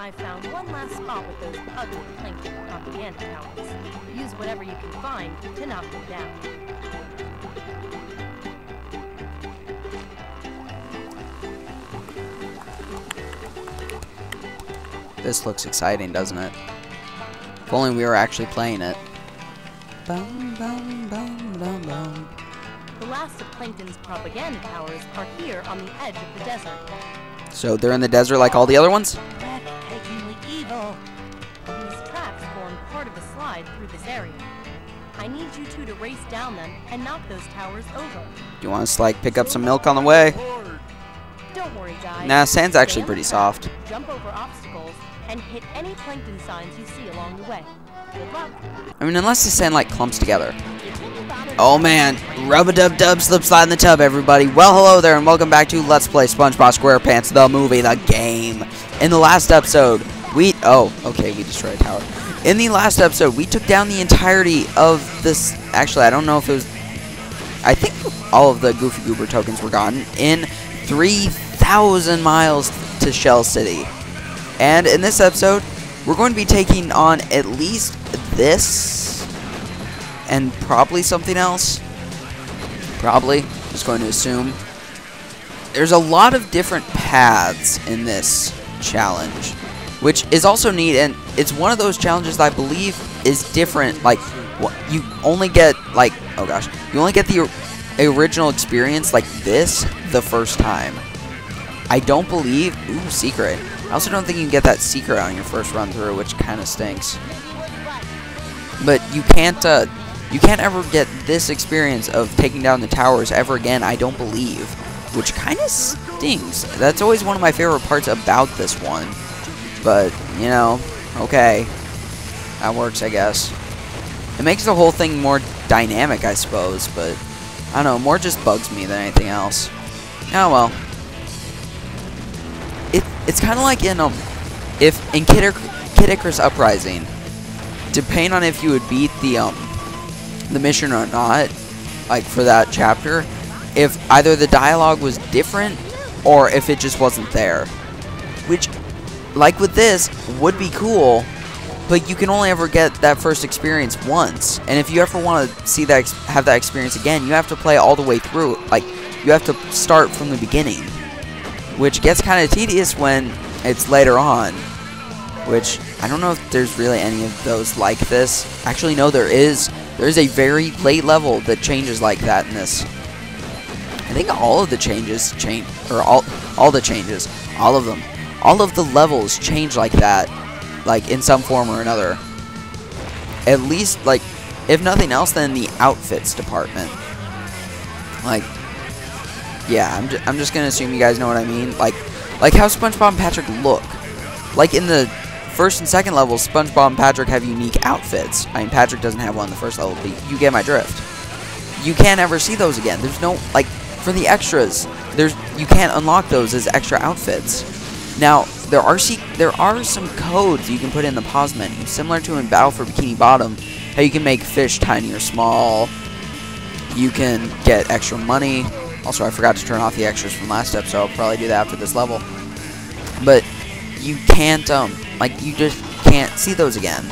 I found one last spot with those ugly plankton propaganda towers. Use whatever you can find to knock them down. This looks exciting, doesn't it? If only we were actually playing it. Bum, bum, bum, bum, bum. The last of Plankton's propaganda towers are here on the edge of the desert. So they're in the desert like all the other ones? Breathtakingly evil. These tracks form part of a slide through this area. I need you two to race down them and knock those towers over. Do you want us to like pick up some milk on the way? Don't worry, guys. Nah, sand's actually Stay on pretty the track, soft. Jump over obstacles and hit any plankton signs you see along the way. Good luck. I mean, unless the sand like clumps together. Oh man, rub-a-dub-dub, slip slide in the tub, everybody. Well, hello there, and welcome back to Let's Play Spongebob Squarepants, the movie, the game. In the last episode, we destroyed a tower. In the last episode, we took down the entirety of this. Actually, I don't know if it was. I think all of the Goofy Goober tokens were gone in 3,000 miles to Shell City. And in this episode, we're going to be taking on at least this. And probably something else. Probably. Just going to assume. There's a lot of different paths in this challenge, which is also neat, and it's one of those challenges that I believe is different. Like, you only get, like, oh gosh, you only get the original experience like this the first time. I don't believe, ooh, secret. I also don't think you can get that secret on your first run through, which kind of stinks. But you can't ever get this experience of taking down the towers ever again, I don't believe. Which kind of stings. That's always one of my favorite parts about this one. But, you know, okay. That works, I guess. It makes the whole thing more dynamic, I suppose, but I don't know, more just bugs me than anything else. Oh well. It's kind of like in if in Kid Icarus Uprising, depending on if you would beat the mission or not, like for that chapter, if either the dialogue was different or if it just wasn't there, which, like with this, would be cool, but you can only ever get that first experience once, and if you ever want to see that, have that experience again, you have to play all the way through. Like, you have to start from the beginning, which gets kind of tedious when it's later on. Which, I don't know if there's really any of those like this. Actually, no, there is. There's a very late level that changes like that in this. I think all of the changes change, or all the changes, all of them. All of the levels change like that, like in some form or another. At least, like, if nothing else, then the outfits department. Like, yeah, I'm just gonna assume you guys know what I mean. Like how SpongeBob and Patrick look. Like in the first and second levels, SpongeBob and Patrick have unique outfits. I mean, Patrick doesn't have one in the first level, but you get my drift. You can't ever see those again. There's no, like, for the extras, you can't unlock those as extra outfits. Now, there are some codes you can put in the pause menu, similar to in Battle for Bikini Bottom, how you can make fish tiny or small. You can get extra money. Also, I forgot to turn off the extras from last episode. I'll probably do that after this level. But you can't, like, you just can't see those again.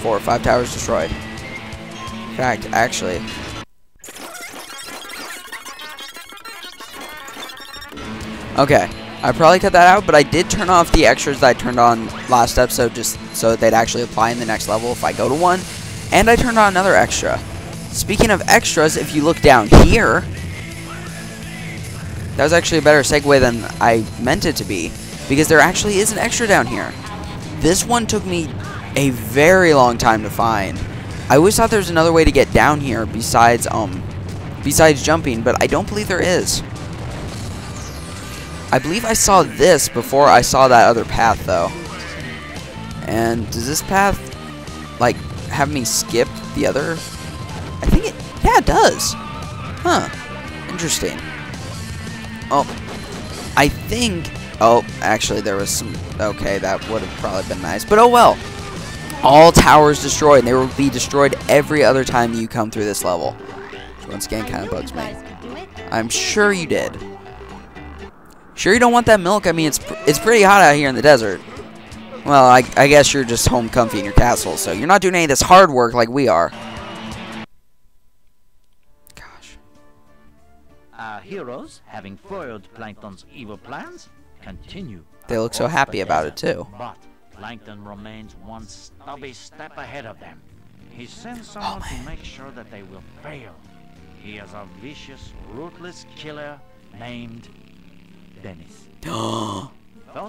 4 or 5 towers destroyed. In fact, actually, okay, I probably cut that out, but I did turn off the extras that I turned on last episode just so that they'd actually apply in the next level if I go to one. And I turned on another extra. Speaking of extras, if you look down here, that was actually a better segue than I meant it to be, because there actually is an extra down here. This one took me a very long time to find. I always thought there was another way to get down here besides jumping, but I don't believe there is. I believe I saw this before I saw that other path, though. And does this path, like, have me skip the other? I think it, yeah, it does. Huh. Interesting. Oh, I think, oh, actually there was some, okay, that would have probably been nice, but oh well. All towers destroyed, and they will be destroyed every other time that you come through this level. Which once again kind of bugs me. I'm sure you did. Sure you don't want that milk? I mean, it's pretty hot out here in the desert. Well, I guess you're just home comfy in your castle, so you're not doing any of this hard work like we are. Gosh. Our heroes, having foiled Plankton's evil plans, continue. They look so happy about it, too. But Plankton remains one stubby step ahead of them. He sends someone to make sure that they will fail. He is a vicious, ruthless killer named Dennis.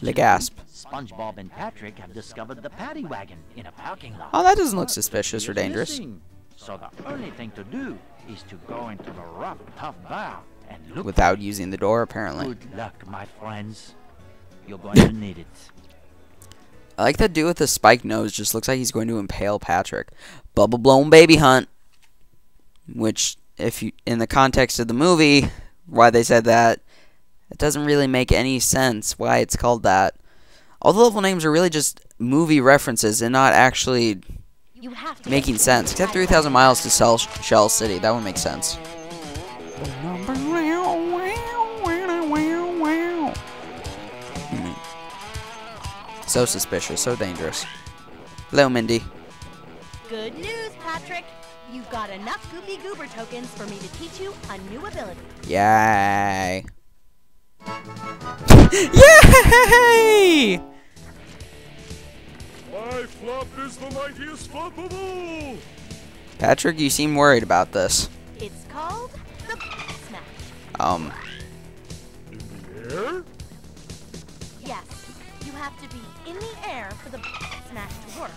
The gasp. SpongeBob and Patrick have discovered the paddy wagon in a parking lot. Oh, that doesn't look suspicious or dangerous. So the only thing to do is to go into the rough, tough bar and look Without using the door, apparently. Good luck, my friends. You're going to need it. I like that dude with the spiked nose. Just looks like he's going to impale Patrick. Bubble blown baby hunt. Which, if you, in the context of the movie, why they said that, it doesn't really make any sense why it's called that. All the level names are really just movie references and not actually making sense. Except 3,000 miles to Shell City. That would make sense. So suspicious, so dangerous. Hello, Mindy. Good news, Patrick. You've got enough Goopy Goober tokens for me to teach you a new ability. Yay! Yay! My flop is the mightiest flop of all! Patrick, you seem worried about this. It's called the Smash. In the air? Yes, you have to be in the air for the Smash to work.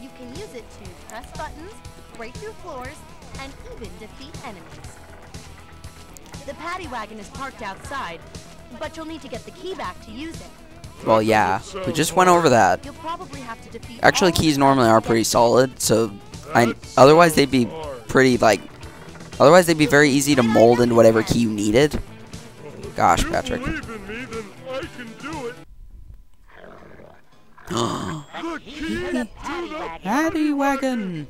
You can use it to press buttons, break through floors, and even defeat enemies. The paddy wagon is parked outside, but you'll need to get the key back to use it. Well, yeah, we just went over that. You'll probably have to defeat Actually, keys normally are pretty solid, so otherwise they'd be pretty, like, otherwise they'd be very easy to mold into whatever key you needed. Gosh, Patrick. If you believe in me, then I can do it. The key to the Paddy wagon.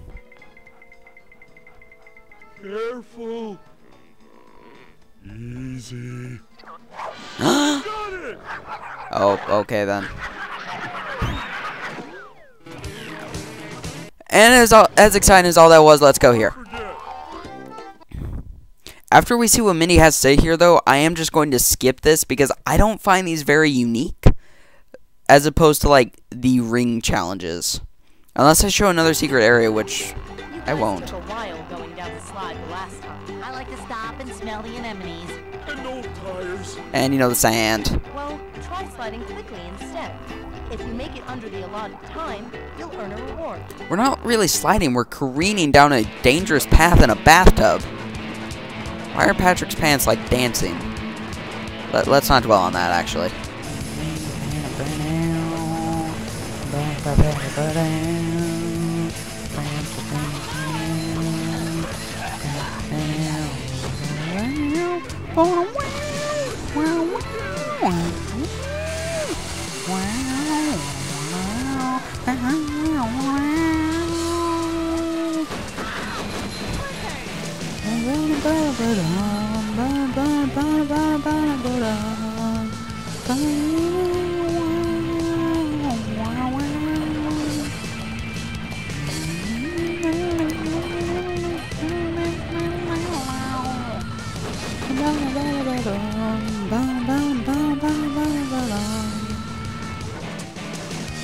Careful. Easy. Got it! Oh, okay then. And as exciting as all that was, let's go here. After we see what Minnie has to say here, though, I am just going to skip this because I don't find these very unique, as opposed to, like, the ring challenges. Unless I show another secret area, which I won't. Took a while going down the slide the last time. I like to stop and smell the anemones. And no tires. And, you know, the sand. Well, try sliding quickly instead. If you make it under the allotted time, you'll earn a reward. We're not really sliding, we're careening down a dangerous path in a bathtub. Why are Patrick's pants, like, dancing? Let's not dwell on that, actually.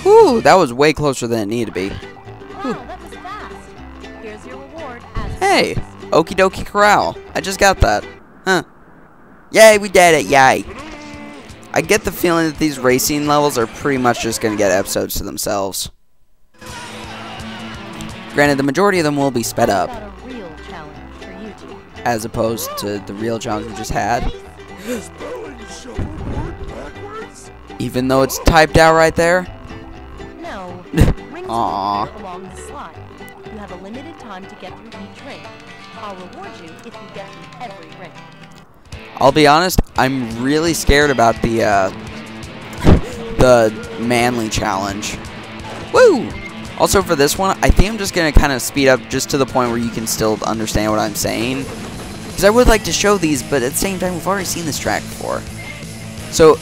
Whew, that was way closer than it needed to be. Wow, that was fast. Here's your reward as Hey, Okie Dokie Corral. I just got that. Huh. Yay, we did it, yay. I get the feeling that these racing levels are pretty much just going to get episodes to themselves. Granted, the majority of them will be sped up, Got a real challenge for you two. as opposed to the real challenge we just had. Spelling shuffleboard backwards? Even though it's typed out right there. No, rings Aw. appear along the slide. You have a limited time to get through each ring. I'll reward you if you get through every ring. I'll be honest, I'm really scared about the manly challenge. Woo! Also for this one, I think I'm just going to kind of speed up just to the point where you can still understand what I'm saying. Because I would like to show these, but at the same time, we've already seen this track before. So,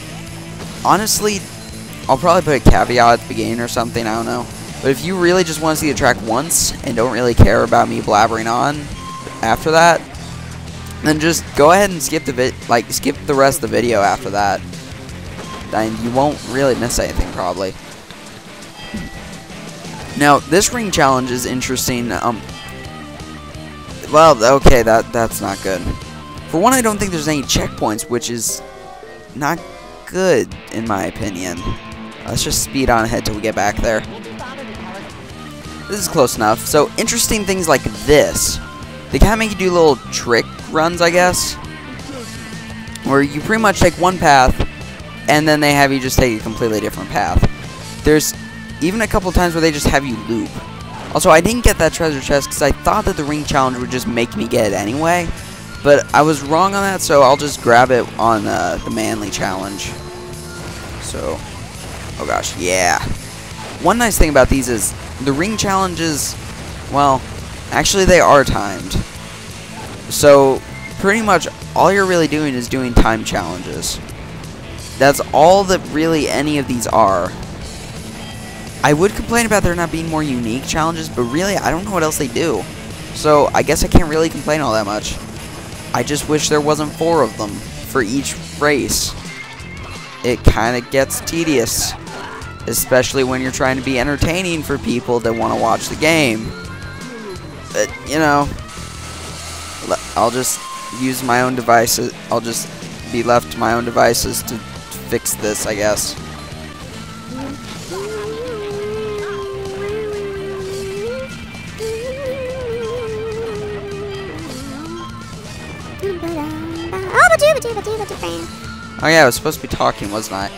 honestly, I'll probably put a caveat at the beginning or something, I don't know. But if you really just want to see the track once and don't really care about me blabbering on after that, then just go ahead and skip the rest of the video after that. And you won't really miss anything, probably. Now, this ring challenge is interesting. Well, okay, that's not good. For one, I don't think there's any checkpoints, which is not good, in my opinion. Let's just speed on ahead till we get back there. This is close enough. So, interesting things like this. They kind of make you do little trick runs, I guess. Where you pretty much take one path, and then they have you just take a completely different path. There's even a couple times where they just have you loop. Also, I didn't get that treasure chest because I thought that the ring challenge would just make me get it anyway. But I was wrong on that, so I'll just grab it on the manly challenge. So, oh gosh, yeah. One nice thing about these is the ring challenges, well, actually they are timed. So, pretty much all you're really doing is doing time challenges. That's all that really any of these are. I would complain about there not being more unique challenges, but really, I don't know what else they do. So, I guess I can't really complain all that much. I just wish there wasn't 4 of them for each race. It kind of gets tedious, especially when you're trying to be entertaining for people that want to watch the game. But, you know, I'll just use my own devices. I'll just be left to my own devices to fix this, I guess. Oh yeah, I was supposed to be talking, wasn't I?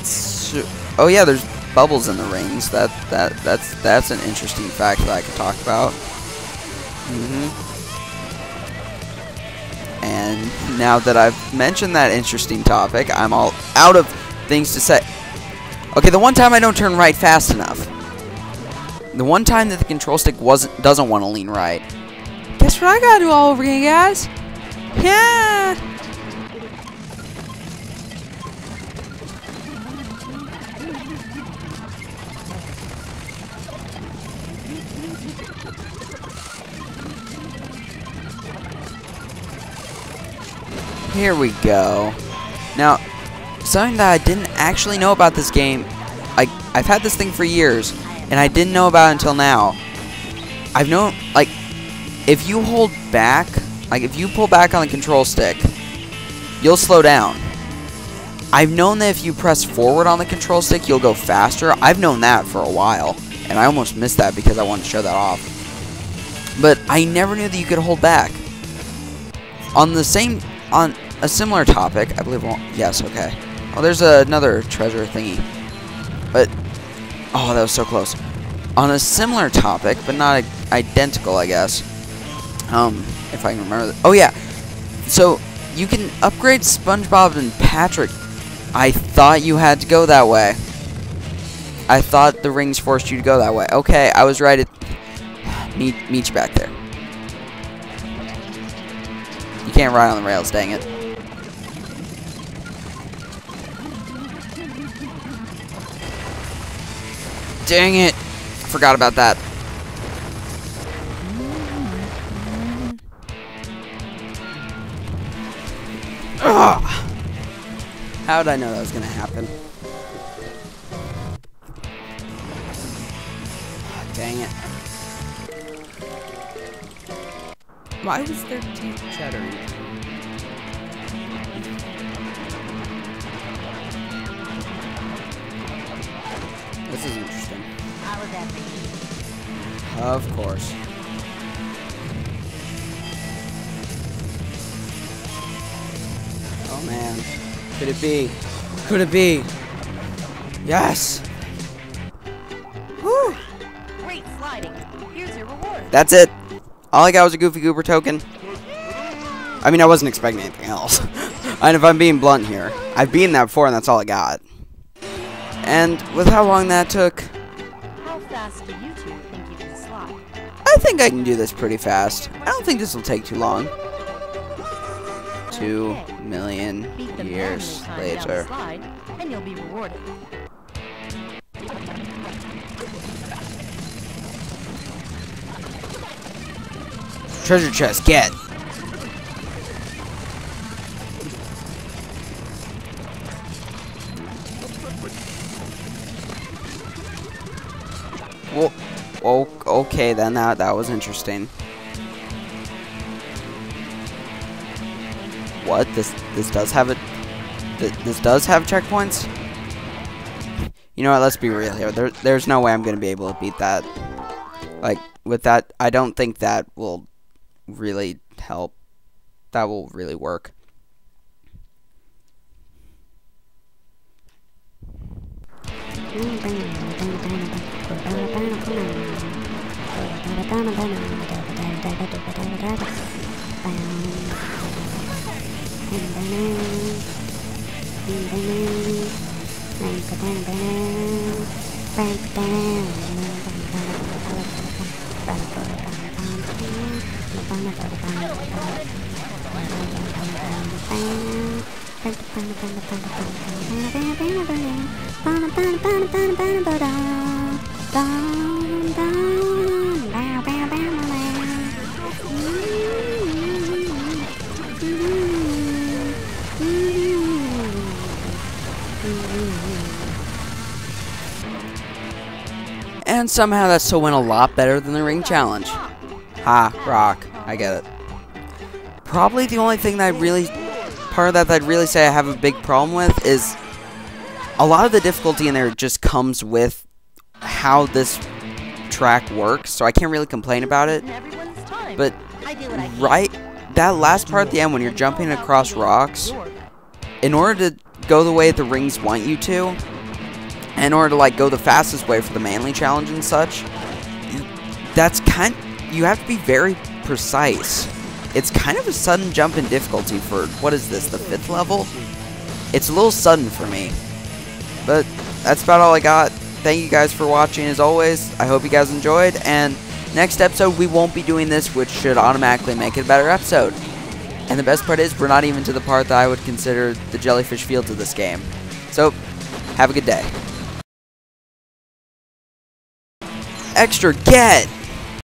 So, oh yeah, there's bubbles in the rings. That's an interesting fact that I could talk about. And now that I've mentioned that interesting topic, I'm all out of things to say. Okay, the one time I don't turn right fast enough. The one time that the control stick doesn't want to lean right. Guess what I gotta do all over again, guys? Yeah! Here we go. Now, something that I didn't actually know about this game, I've had this thing for years, and I didn't know about it until now. I've known, like, if you hold back, like if you pull back on the control stick, you'll slow down. I've known that if you press forward on the control stick, you'll go faster. I've known that for a while, and I almost missed that because I wanted to show that off. But I never knew that you could hold back. On a similar topic, I believe, yes, okay. Oh, there's another treasure thingy. But, oh, that was so close. On a similar topic, but not identical, I guess. If I can remember. Oh, yeah. So, you can upgrade SpongeBob and Patrick. I thought you had to go that way. I thought the rings forced you to go that way. Okay, I was right. Meet you back there. You can't ride on the rails, dang it. Dang it. I forgot about that. Ugh. How did I know that was going to happen? Dang it. Why was their teeth chattering? This is interesting. How would that be? Of course. Oh man. Could it be? Could it be? Yes! Woo! Great sliding. Here's your reward. That's it. All I got was a Goofy Goober token. I mean, I wasn't expecting anything else. And if I'm being blunt here, I've beaten that before and that's all I got. And with how long that took, How fast do you two think you can slide? I think I can do this pretty fast. I don't think this will take too long. 2 Okay. million Beat them years manually time down the later. slide, and you'll be rewarded. Treasure chest, get! Well, okay then, that was interesting. What? This does have this does have checkpoints? You know what, let's be real here. There's no way I'm gonna be able to beat that. Like, with that, I don't think that will really help. That will really work. And somehow that still went a lot better than the ring challenge. Ha, rock. I get it. Probably the only thing that part of that I'd really say I have a big problem with is a lot of the difficulty in there just comes with how this track works, so I can't really complain about it. But that last part at the end when you're jumping across rocks, in order to go the way the rings want you to, in order to like go the fastest way for the manly challenge and such, you have to be very precise. It's kind of a sudden jump in difficulty for, what is this, the 5th level? It's a little sudden for me. But that's about all I got. Thank you guys for watching as always. I hope you guys enjoyed, and next episode we won't be doing this, which should automatically make it a better episode. And the best part is we're not even to the part that I would consider the jellyfish fields of this game. So, have a good day. Extra get!